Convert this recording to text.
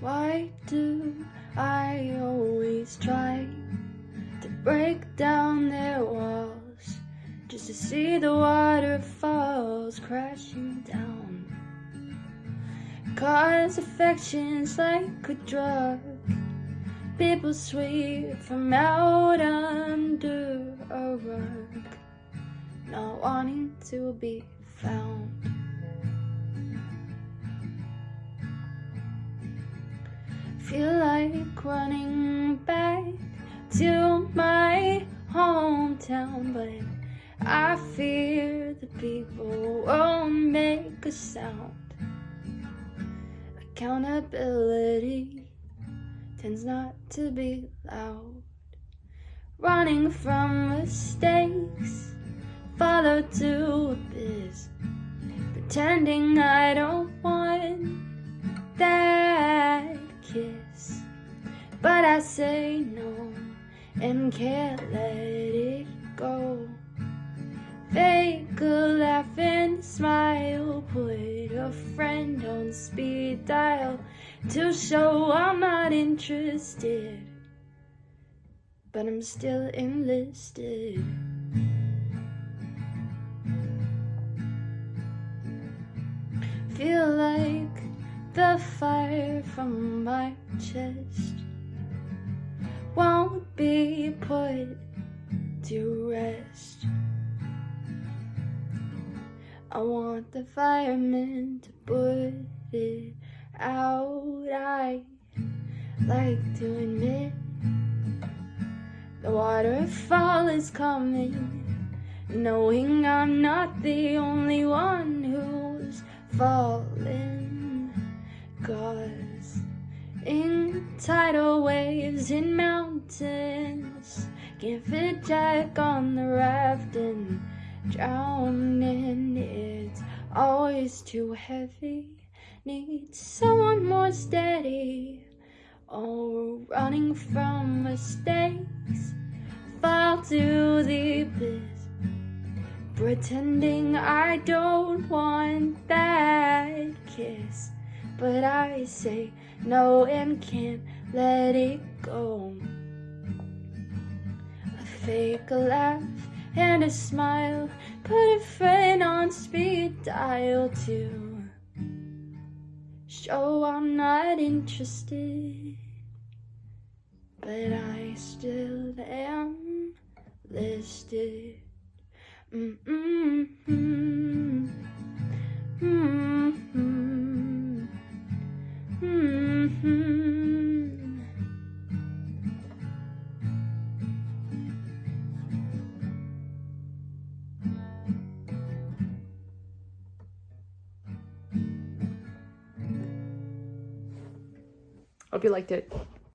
Why do I always try to break down their walls just to see the waterfalls crashing down? 'Cause affection's like a drug, people sweep from out under a rug, not wanting to be found. Feel like running back to my hometown, but I fear the people won't make a sound. Accountability tends not to be loud. Running from mistakes, follow to abyss, pretending I don't want that kiss. But I say no and can't let it go. Fake a laugh and smile, put a friend on speed dial to show I'm not interested, but I'm still enlisted. Feel like the fire from my chest won't be put to rest. I want the firemen to put it out. I like to admit the waterfall is coming, knowing I'm not the only one who's fallen. 'Cause in tidal waves in mountains, can't fit Jack on the raft and drowning, it's always too heavy, needs someone more steady. Oh, running from mistakes, fall to the abyss, pretending I don't want that kiss. But I say no and can't let it go. I fake a laugh and a smile, put a friend on speed dial to show I'm not interested, but I still am listed. Hope you liked it.